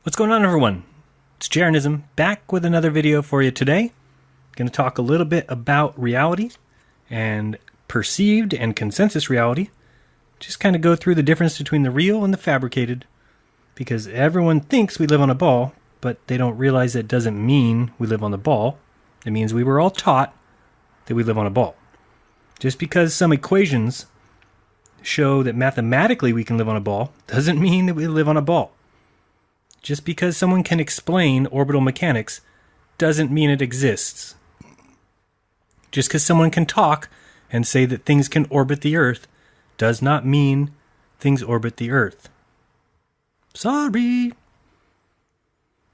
What's going on, everyone? It's Jaronism back with another video for you today. Going to talk a little bit about reality and perceived and consensus reality. Just kind of go through the difference between the real and the fabricated, because everyone thinks we live on a ball, but they don't realize that doesn't mean we live on the ball. It means we were all taught that we live on a ball. Just because some equations show that mathematically we can live on a ball doesn't mean that we live on a ball. Just because someone can explain orbital mechanics doesn't mean it exists. Just because someone can talk and say that things can orbit the Earth does not mean things orbit the Earth. Sorry.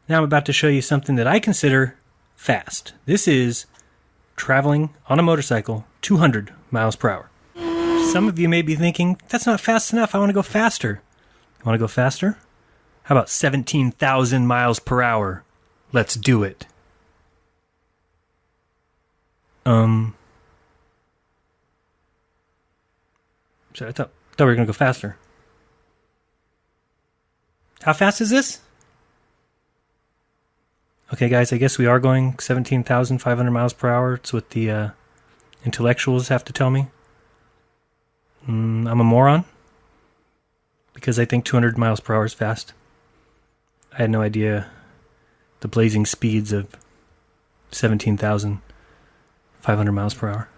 Now I'm about to show you something that I consider fast. This is traveling on a motorcycle 200 miles per hour. Some of you may be thinking, that's not fast enough, I want to go faster. You want to go faster? How about 17,000 miles per hour? Let's do it. Sorry, I thought we were going to go faster. How fast is this? Okay, guys, I guess we are going 17,500 miles per hour. It's what the intellectuals have to tell me. I'm a moron because I think 200 miles per hour is fast. I had no idea the blazing speeds of 17,500 miles per hour.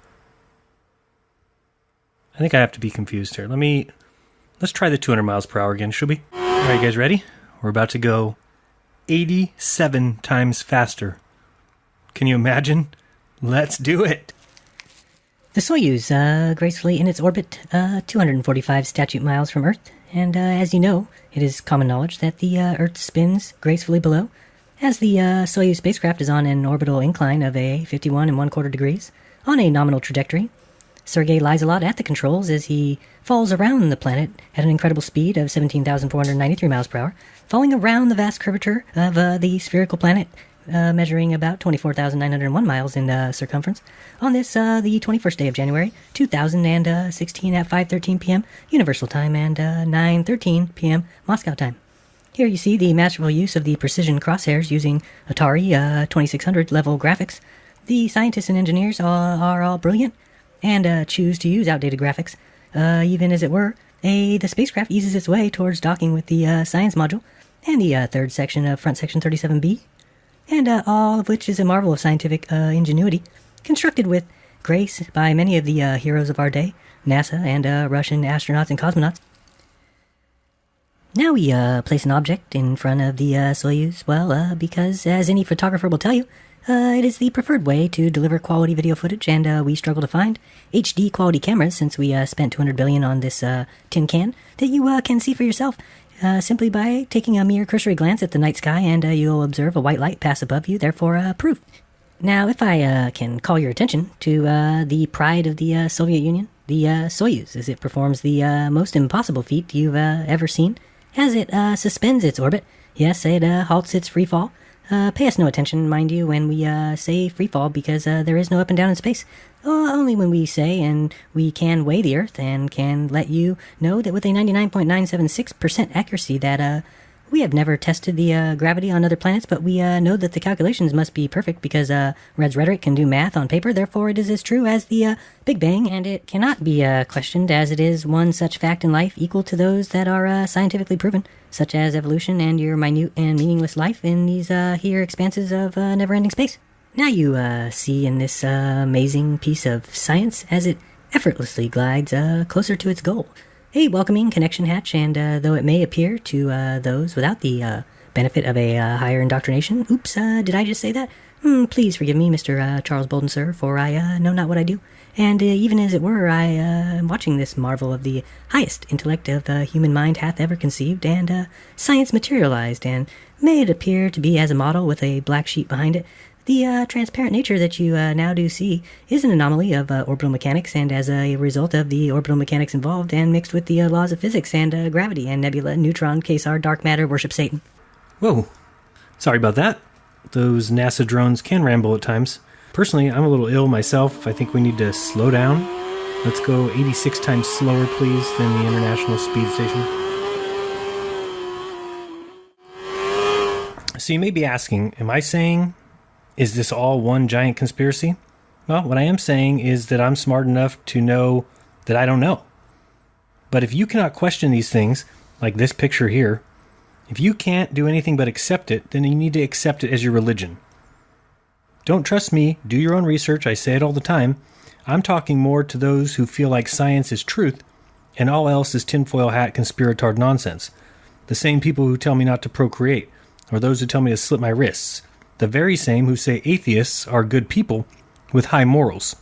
I think I have to be confused here. Let's try the 200 miles per hour again, should we? All right, guys, ready? We're about to go 87 times faster. Can you imagine? Let's do it. The Soyuz, gracefully in its orbit, 245 statute miles from Earth, and as you know, it is common knowledge that the Earth spins gracefully below, as the Soyuz spacecraft is on an orbital incline of a 51 1/4 degrees, on a nominal trajectory. Sergei lies a lot at the controls as he falls around the planet at an incredible speed of 17,493 miles per hour, falling around the vast curvature of the spherical planet, measuring about 24,901 miles in circumference, on this, the 21st day of January, 2016 at 5:13 p.m. Universal Time and 9:13 p.m. Moscow Time. Here you see the masterful use of the precision crosshairs using Atari 2600 level graphics. The scientists and engineers are all brilliant and choose to use outdated graphics. Even as it were, the spacecraft eases its way towards docking with the science module and the third section of front section 37B. And all of which is a marvel of scientific ingenuity, constructed with grace by many of the heroes of our day, NASA and Russian astronauts and cosmonauts. Now we place an object in front of the Soyuz, because, as any photographer will tell you, it is the preferred way to deliver quality video footage, and we struggle to find HD quality cameras since we spent $200 billion on this tin can that you can see for yourself. Simply by taking a mere cursory glance at the night sky, and you'll observe a white light pass above you, therefore proof. Now, if I can call your attention to the pride of the Soviet Union, the Soyuz, as it performs the most impossible feat you've ever seen, as it suspends its orbit. Yes, it halts its free fall. Pay us no attention, mind you, when we say free fall, because there is no up and down in space. Only when we say, and we can weigh the Earth, and can let you know that with a 99.976% accuracy that we have never tested the gravity on other planets, but we know that the calculations must be perfect because Red's rhetoric can do math on paper, therefore it is as true as the Big Bang, and it cannot be questioned, as it is one such fact in life equal to those that are scientifically proven, such as evolution and your minute and meaningless life in these here expanses of never-ending space. Now you see in this amazing piece of science as it effortlessly glides closer to its goal. A welcoming connection hatch, and though it may appear to those without the benefit of a higher indoctrination, oops, did I just say that? Please forgive me, Mr. Charles Bolden, sir, for I know not what I do. And even as it were, I am watching this marvel of the highest intellect of human mind hath ever conceived, and science materialized, and may it appear to be as a model with a black sheep behind it. The transparent nature that you now do see is an anomaly of orbital mechanics, and as a result of the orbital mechanics involved and mixed with the laws of physics and gravity and nebula, neutron, quasar, dark matter, worship Satan. Whoa. Sorry about that. Those NASA drones can ramble at times. Personally, I'm a little ill myself. I think we need to slow down. Let's go 86 times slower, please, than the International Speed Station. So you may be asking, am I saying, is this all one giant conspiracy? Well, what I am saying is that I'm smart enough to know that I don't know. But if you cannot question these things, like this picture here, if you can't do anything but accept it, then you need to accept it as your religion. Don't trust me, do your own research, I say it all the time. I'm talking more to those who feel like science is truth and all else is tinfoil hat conspiratard nonsense. The same people who tell me not to procreate, or those who tell me to slit my wrists. The very same who say atheists are good people with high morals.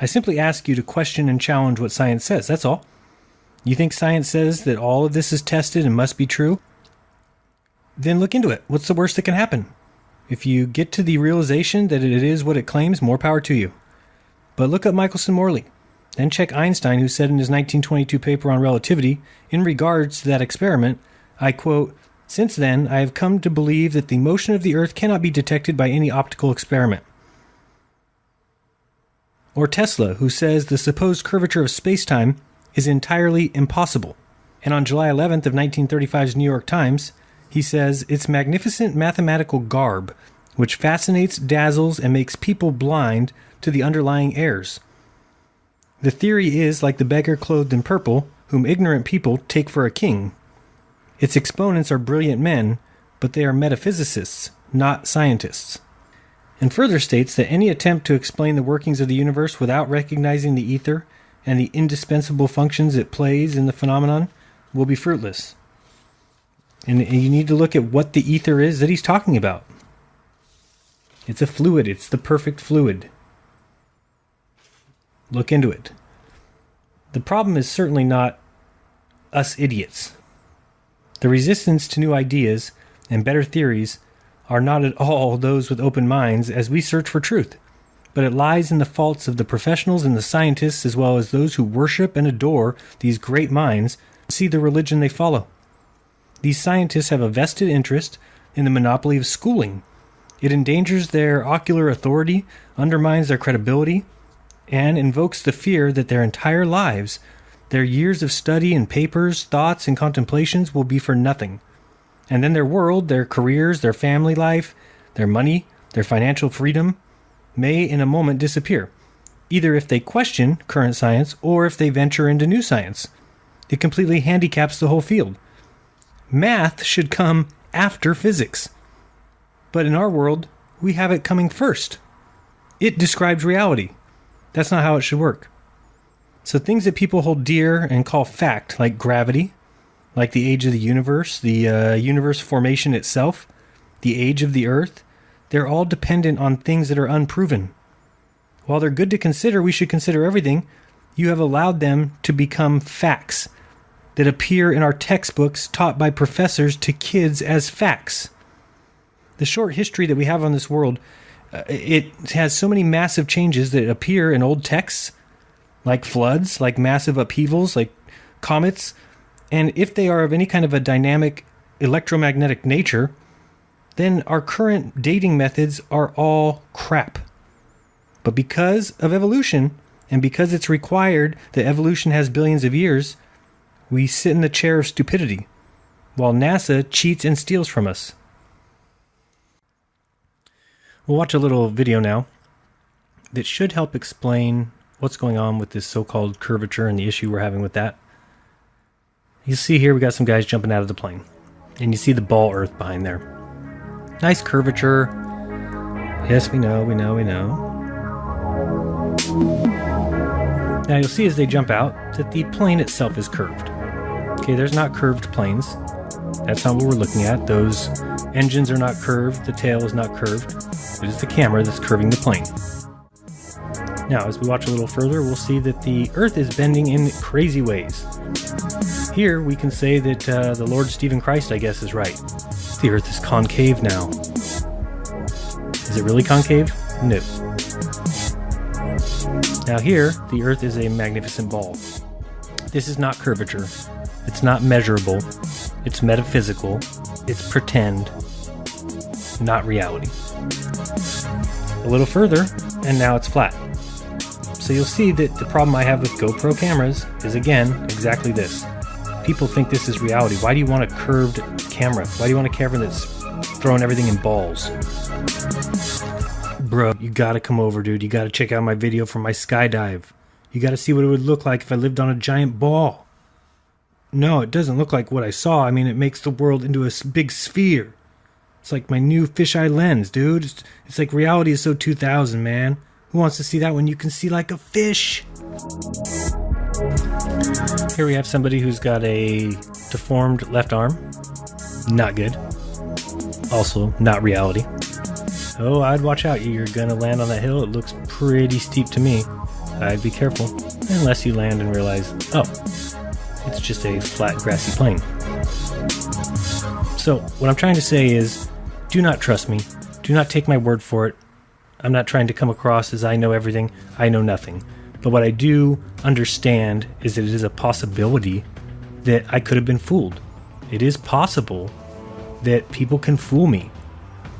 I simply ask you to question and challenge what science says, that's all. You think science says that all of this is tested and must be true? Then look into it. What's the worst that can happen? If you get to the realization that it is what it claims, more power to you. But look up Michelson-Morley. Then check Einstein, who said in his 1922 paper on relativity, in regards to that experiment, I quote, "Since then, I have come to believe that the motion of the Earth cannot be detected by any optical experiment." Or Tesla, who says the supposed curvature of space-time is entirely impossible. And on July 11th of 1935's New York Times, he says, "It's magnificent mathematical garb, which fascinates, dazzles, and makes people blind to the underlying errors. The theory is like the beggar clothed in purple, whom ignorant people take for a king. Its exponents are brilliant men, but they are metaphysicists, not scientists." And further states that any attempt to explain the workings of the universe without recognizing the ether and the indispensable functions it plays in the phenomenon will be fruitless. And you need to look at what the ether is that he's talking about. It's a fluid. It's the perfect fluid. Look into it. The problem is certainly not us idiots. The resistance to new ideas and better theories are not at all those with open minds as we search for truth, but it lies in the faults of the professionals and the scientists as well as those who worship and adore these great minds and see the religion they follow. These scientists have a vested interest in the monopoly of schooling. It endangers their ocular authority, undermines their credibility, and invokes the fear that their entire lives, their years of study and papers, thoughts, and contemplations will be for nothing. And then their world, their careers, their family life, their money, their financial freedom may in a moment disappear, either if they question current science or if they venture into new science. It completely handicaps the whole field. Math should come after physics. But in our world, we have it coming first. It describes reality. That's not how it should work. So things that people hold dear and call fact, like gravity, like the age of the universe formation itself, the age of the earth, they're all dependent on things that are unproven. While they're good to consider, we should consider everything. You have allowed them to become facts that appear in our textbooks taught by professors to kids as facts. The short history that we have on this world, it has so many massive changes that appear in old texts, like floods, like massive upheavals, like comets. And if they are of any kind of a dynamic electromagnetic nature, then our current dating methods are all crap. But because of evolution, and because it's required that evolution has billions of years, we sit in the chair of stupidity, while NASA cheats and steals from us. We'll watch a little video now that should help explain what's going on with this so-called curvature and the issue we're having with that. You see here we got some guys jumping out of the plane, and you see the ball Earth behind there. Nice curvature. Yes, we know. Now you'll see as they jump out that the plane itself is curved. Okay, there's not curved planes. That's not what we're looking at. Those engines are not curved. The tail is not curved. It is the camera that's curving the plane. Now, as we watch a little further, we'll see that the Earth is bending in crazy ways. Here, we can say that the Lord Stephen Christ, I guess, is right. The Earth is concave now. Is it really concave? No. Now here, the Earth is a magnificent ball. This is not curvature. It's not measurable. It's metaphysical. It's pretend. Not reality. A little further, and now it's flat. So you'll see that the problem I have with GoPro cameras is, again, exactly this. people think this is reality. Why do you want a curved camera? Why do you want a camera that's throwing everything in balls? Bro, you gotta come over, dude. You gotta check out my video from my skydive. You gotta see what it would look like if I lived on a giant ball. No, it doesn't look like what I saw. I mean, it makes the world into a big sphere. It's like my new fisheye lens, dude. It's like reality is so 2000, man. Who wants to see that when you can see like a fish? Here we have somebody who's got a deformed left arm. Not good. Also, not reality. Oh, I'd watch out. You're gonna land on that hill. It looks pretty steep to me. I'd be careful. Unless you land and realize, oh, it's just a flat, grassy plain. So, what I'm trying to say is, do not trust me. Do not take my word for it. I'm not trying to come across as I know everything. I know nothing. But what I do understand is that it is a possibility that I could have been fooled. It is possible that people can fool me.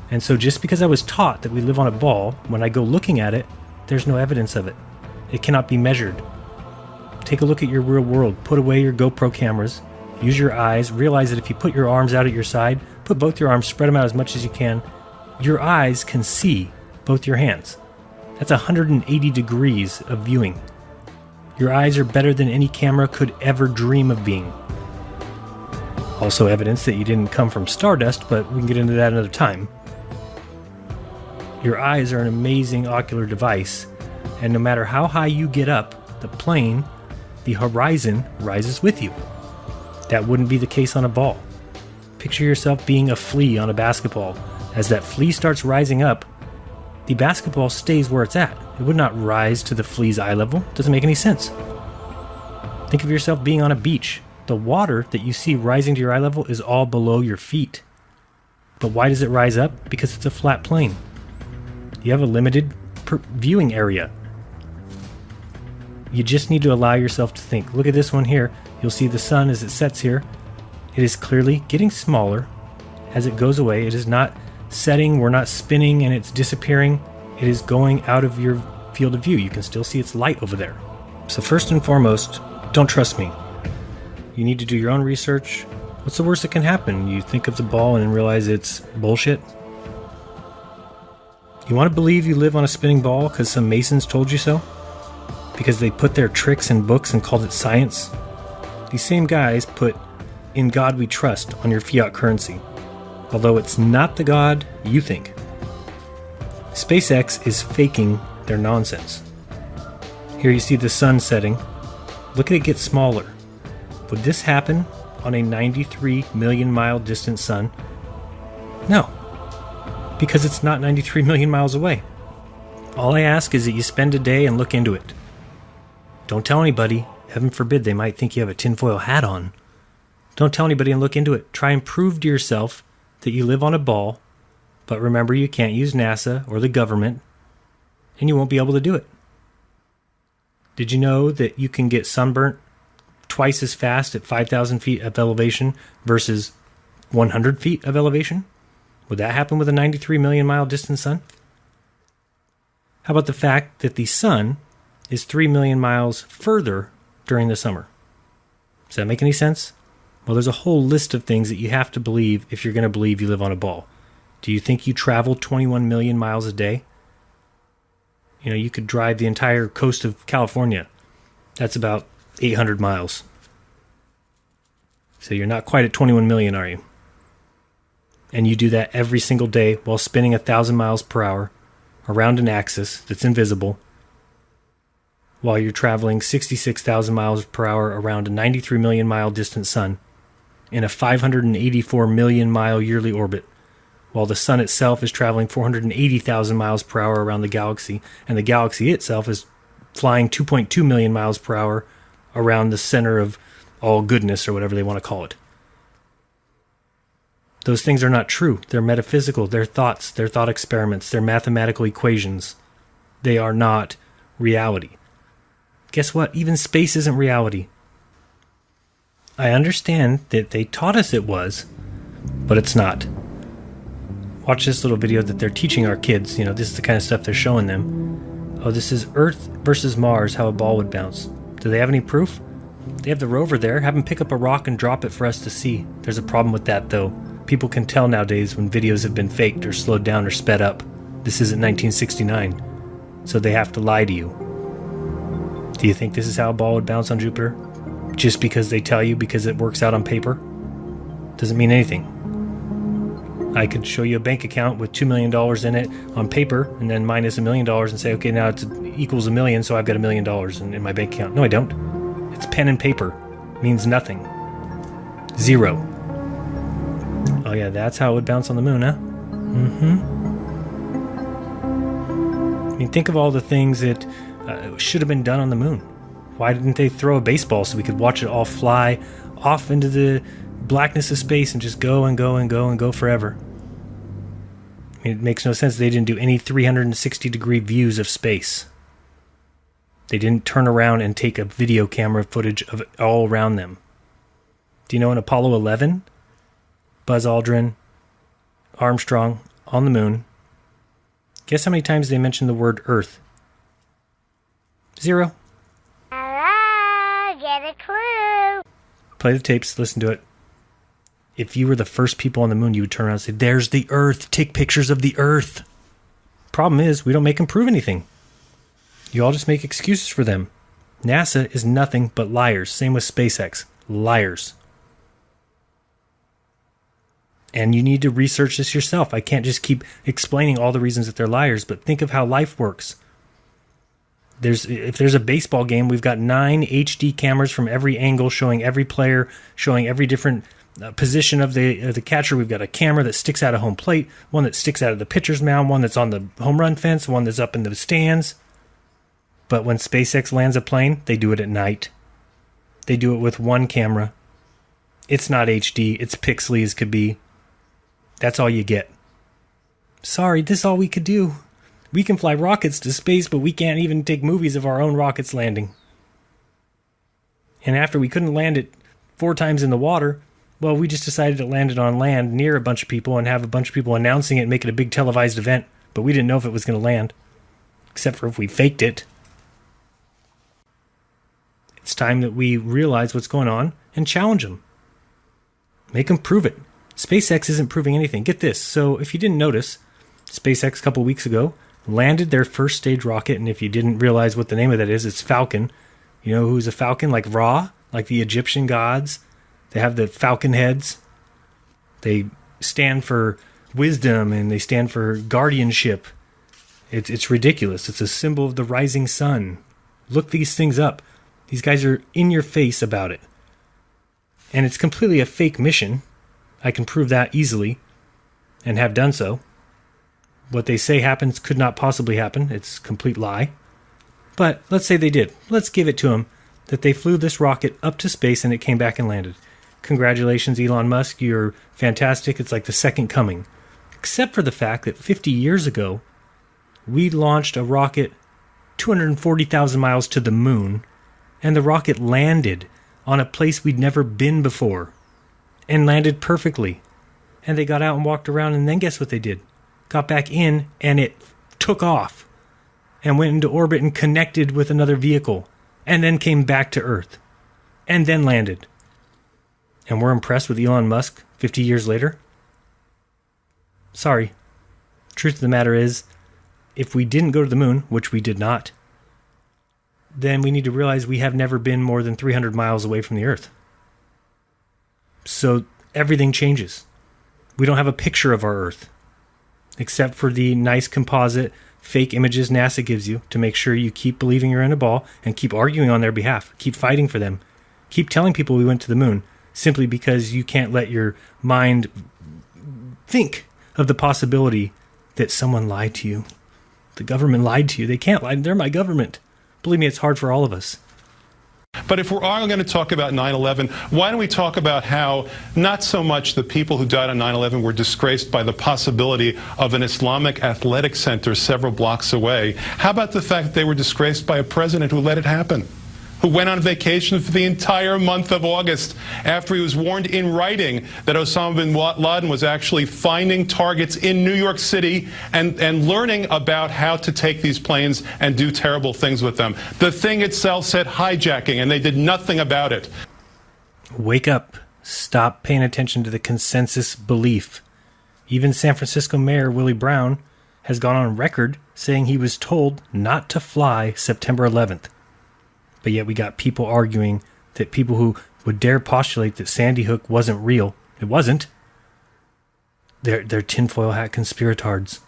And so just because I was taught that we live on a ball, when I go looking at it, there's no evidence of it. It cannot be measured. Take a look at your real world. Put away your GoPro cameras. Use your eyes. Realize that if you put your arms out at your side, put both your arms, spread them out as much as you can, your eyes can see both your hands. That's 180 degrees of viewing. Your eyes are better than any camera could ever dream of being. Also evidence that you didn't come from stardust, but we can get into that another time. Your eyes are an amazing ocular device, and no matter how high you get up, the plane, the horizon, rises with you. That wouldn't be the case on a ball. Picture yourself being a flea on a basketball. As that flea starts rising up, the basketball stays where it's at. It would not rise to the flea's eye level. Doesn't make any sense. Think of yourself being on a beach. The water that you see rising to your eye level is all below your feet. But why does it rise up? Because it's a flat plane. You have a limited viewing area. You just need to allow yourself to think. Look at this one here. You'll see the sun as it sets here. It is clearly getting smaller as it goes away. It is not setting, we're not spinning and it's disappearing. It is going out of your field of view. You can still see its light over there. So first and foremost, don't trust me. You need to do your own research. What's the worst that can happen? You think of the ball and realize it's bullshit? You want to believe you live on a spinning ball because some Masons told you so? Because they put their tricks in books and called it science? These same guys put "In God We Trust" on your fiat currency, although it's not the God you think. SpaceX is faking their nonsense. Here you see the sun setting. Look at it get smaller. Would this happen on a 93 million mile distant sun? No, because it's not 93 million miles away. All I ask is that you spend a day and look into it. Don't tell anybody. Heaven forbid they might think you have a tinfoil hat on. Don't tell anybody and look into it. Try and prove to yourself that you live on a ball, but remember you can't use NASA or the government, and you won't be able to do it. Did you know that you can get sunburnt twice as fast at 5,000 feet of elevation versus 100 feet of elevation? Would that happen with a 93 million mile distant sun? How about the fact that the sun is 3 million miles further during the summer? Does that make any sense? Well, there's a whole list of things that you have to believe if you're going to believe you live on a ball. Do you think you travel 21 million miles a day? You know, you could drive the entire coast of California. That's about 800 miles. So you're not quite at 21 million, are you? And you do that every single day while spinning 1,000 miles per hour around an axis that's invisible, while you're traveling 66,000 miles per hour around a 93 million mile distant sun in a 584 million mile yearly orbit, while the sun itself is traveling 480,000 miles per hour around the galaxy, and the galaxy itself is flying 2.2 million miles per hour around the center of all goodness, or whatever they want to call it. Those things are not true. They're metaphysical. They're thoughts. They're thought experiments. They're mathematical equations. They are not reality. Guess what? Even space isn't reality. I understand that they taught us it was, but it's not. Watch this little video that they're teaching our kids. You know, this is the kind of stuff they're showing them. Oh, this is Earth versus Mars, how a ball would bounce. Do they have any proof? They have the rover there. Have them pick up a rock and drop it for us to see. There's a problem with that, though. People can tell nowadays when videos have been faked or slowed down or sped up. This isn't 1969, so they have to lie to you. Do you think this is how a ball would bounce on Jupiter? Just because they tell you, because it works out on paper? Doesn't mean anything. I could show you a bank account with $2 million in it on paper and then minus $1 million and say, okay, now it equals $1 million, so I've got $1 million in my bank account. No, I don't. It's pen and paper. It means nothing. Zero. Oh yeah, that's how it would bounce on the moon, huh? I mean, think of all the things that should have been done on the moon. Why didn't they throw a baseball so we could watch it all fly off into the blackness of space and just go and go and go and go forever? I mean, it makes no sense they didn't do any 360-degree views of space. They didn't turn around and take a video camera footage of it all around them. Do you know in Apollo 11, Buzz Aldrin, Armstrong on the moon, guess how many times they mentioned the word Earth? 0. Get a clue. Play the tapes, listen to it. If you were the first people on the moon, you would turn around and say, there's the Earth, take pictures of the Earth. Problem is, we don't make them prove anything. You all just make excuses for them. NASA is nothing but liars. Same with SpaceX. Liars. And you need to research this yourself. I can't just keep explaining all the reasons that they're liars, but think of how life works. If there's a baseball game, we've got 9 HD cameras from every angle showing every player, showing every different position of the catcher. We've got a camera that sticks out of home plate, one that sticks out of the pitcher's mound, one that's on the home run fence, one that's up in the stands. But when SpaceX lands a plane, they do it at night. They do it with one camera. It's not HD. It's pixely as could be. That's all you get. Sorry, this is all we could do. We can fly rockets to space, but we can't even take movies of our own rockets landing. And after we couldn't land it 4 times in the water, well, we just decided to land it on land near a bunch of people and have a bunch of people announcing it and make it a big televised event. But we didn't know if it was going to land, except for if we faked it. It's time that we realize what's going on and challenge them. Make them prove it. SpaceX isn't proving anything. Get this. So if you didn't notice, SpaceX a couple weeks ago landed their first stage rocket, and if you didn't realize what the name of that is, it's Falcon. You know who's a Falcon? Like Ra, like the Egyptian gods. They have the falcon heads. They stand for wisdom and they stand for guardianship. It's ridiculous. It's a symbol of the rising sun. Look these things up. These guys are in your face about it. And it's completely a fake mission. I can prove that easily and have done so. What they say happens could not possibly happen. It's a complete lie. But let's say they did. Let's give it to them that they flew this rocket up to space and it came back and landed. Congratulations, Elon Musk. You're fantastic. It's like the second coming. Except for the fact that 50 years ago, we launched a rocket 240,000 miles to the moon, and the rocket landed on a place we'd never been before and landed perfectly. And they got out and walked around, and then guess what they did? Got back in, and it took off and went into orbit and connected with another vehicle and then came back to Earth and then landed. And we're impressed with Elon Musk 50 years later? Sorry. Truth of the matter is, if we didn't go to the moon, which we did not, then we need to realize we have never been more than 300 miles away from the Earth. So everything changes. We don't have a picture of our Earth, except for the nice composite fake images NASA gives you to make sure you keep believing you're in a ball and keep arguing on their behalf. Keep fighting for them. Keep telling people we went to the moon simply because you can't let your mind think of the possibility that someone lied to you. The government lied to you. They can't lie. They're my government. Believe me, it's hard for all of us. But if we're all going to talk about 9/11, why don't we talk about how not so much the people who died on 9/11 were disgraced by the possibility of an Islamic athletic center several blocks away. How about the fact that they were disgraced by a president who let it happen? who went on vacation for the entire month of August after he was warned in writing that Osama bin Laden was actually finding targets in New York City and learning about how to take these planes and do terrible things with them. The thing itself said hijacking, and they did nothing about it. Wake up. Stop paying attention to the consensus belief. Even San Francisco Mayor Willie Brown has gone on record saying he was told not to fly September 11th. But yet we got people arguing that people who would dare postulate that Sandy Hook wasn't real. It wasn't. They're tinfoil hat conspiratards.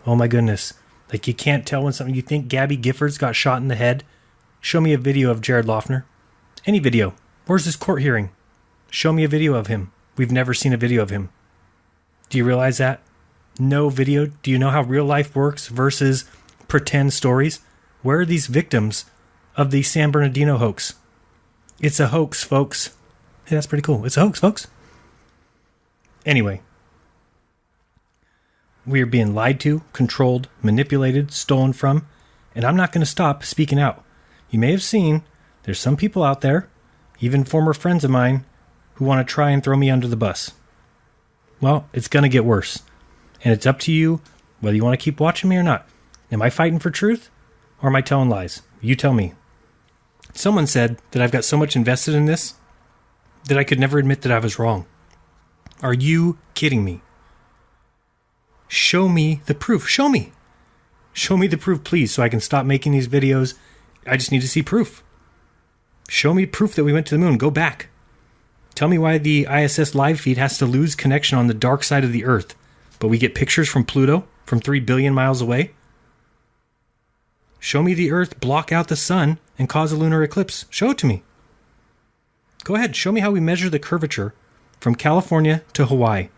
Oh my goodness. Like, you can't tell when something... You think Gabby Giffords got shot in the head? Show me a video of Jared Loughner. Any video. Where's this court hearing? Show me a video of him. We've never seen a video of him. Do you realize that? No video. Do you know how real life works versus pretend stories? Where are these victims of the San Bernardino hoax? It's a hoax, folks. Hey, that's pretty cool. It's a hoax, folks. Anyway. We are being lied to, controlled, manipulated, stolen from, and I'm not going to stop speaking out. You may have seen there's some people out there, even former friends of mine, who want to try and throw me under the bus. Well, it's going to get worse. And it's up to you whether you want to keep watching me or not. Am I fighting for truth or am I telling lies? You tell me. Someone said that I've got so much invested in this that I could never admit that I was wrong. Are you kidding me? Show me the proof. Show me. Show me the proof, please, so I can stop making these videos. I just need to see proof. Show me proof that we went to the moon. Go back. Tell me why the ISS live feed has to lose connection on the dark side of the Earth, but we get pictures from Pluto from 3 billion miles away. Show me the Earth block out the sun and cause a lunar eclipse. Show it to me. Go ahead. Show me how we measure the curvature from California to Hawaii.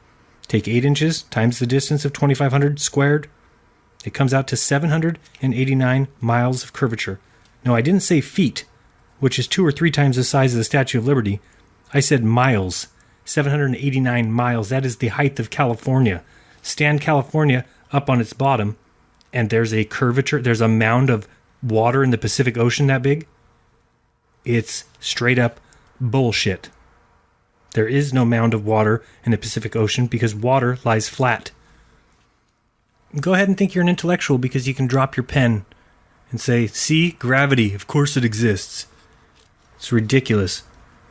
Take 8 inches times the distance of 2,500 squared. It comes out to 789 miles of curvature. No, I didn't say feet, which is 2 or 3 times the size of the Statue of Liberty. I said miles. 789 miles. That is the height of California. Stand California up on its bottom, and there's a curvature. There's a mound of water in the Pacific Ocean that big. It's straight up bullshit. There is no mound of water in the Pacific Ocean because water lies flat. Go ahead and think you're an intellectual because you can drop your pen and say, see, gravity, of course it exists. It's ridiculous.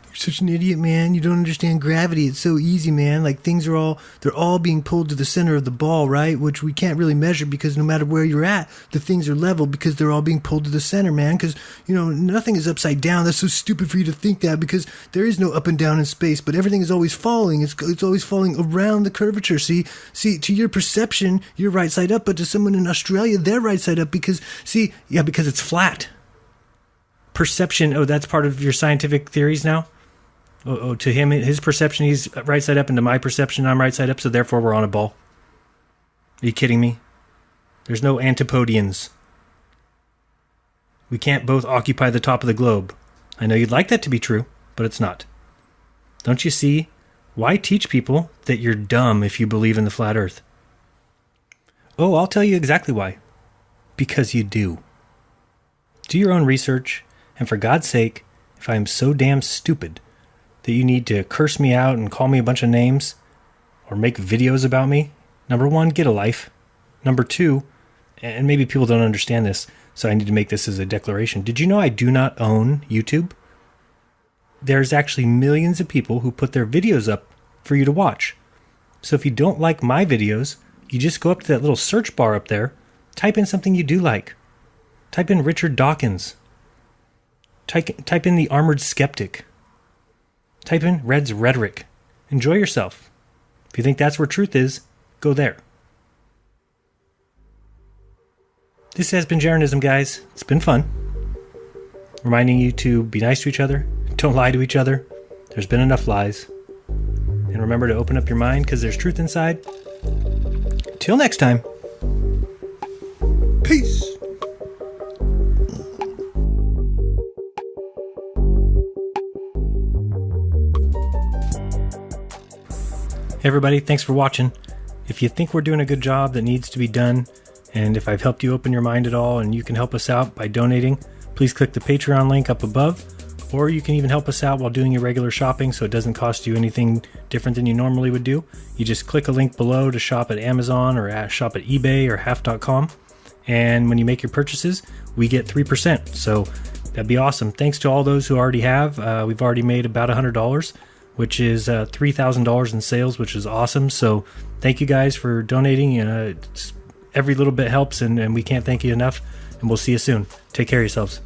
You're such an idiot, man. You don't understand gravity. It's so easy, man. Like, they're all being pulled to the center of the ball, right? Which we can't really measure because no matter where you're at, the things are level because they're all being pulled to the center, man. Because, nothing is upside down. That's so stupid for you to think that because there is no up and down in space, but everything is always falling. It's always falling around the curvature. See, to your perception, you're right side up, but to someone in Australia, they're right side up because it's flat. Perception, that's part of your scientific theories now? To him, his perception, he's right side up, and to my perception, I'm right side up, so therefore we're on a ball. Are you kidding me? There's no antipodians. We can't both occupy the top of the globe. I know you'd like that to be true, but it's not. Don't you see? Why teach people that you're dumb if you believe in the flat earth? Oh, I'll tell you exactly why. Because you do. Do your own research, and for God's sake, if I am so damn stupid that you need to curse me out and call me a bunch of names or make videos about me, number 1, get a life. Number 2, and maybe people don't understand this, so I need to make this as a declaration. Did you know I do not own YouTube? There's actually millions of people who put their videos up for you to watch. So if you don't like my videos, you just go up to that little search bar up there, type in something you do like. Type in Richard Dawkins. Type in the Armored Skeptic. Type in Red's Rhetoric. Enjoy yourself. If you think that's where truth is, go there. This has been Jaronism, guys. It's been fun. Reminding you to be nice to each other. Don't lie to each other. There's been enough lies. And remember to open up your mind because there's truth inside. Till next time. Peace. Hey everybody, thanks for watching. If you think we're doing a good job that needs to be done, and if I've helped you open your mind at all and you can help us out by donating, please please click the Patreon link up above, or you can even help us out while doing your regular shopping so it doesn't cost you anything different than you normally would do. You just click a link below to shop at Amazon or shop at eBay or half.com. And when you make your purchases, we get 3%. So that'd be awesome. Thanks to all those who already have. We've already made about $100, which is $3,000 in sales, which is awesome. So thank you guys for donating. Every little bit helps, and we can't thank you enough. And we'll see you soon. Take care of yourselves.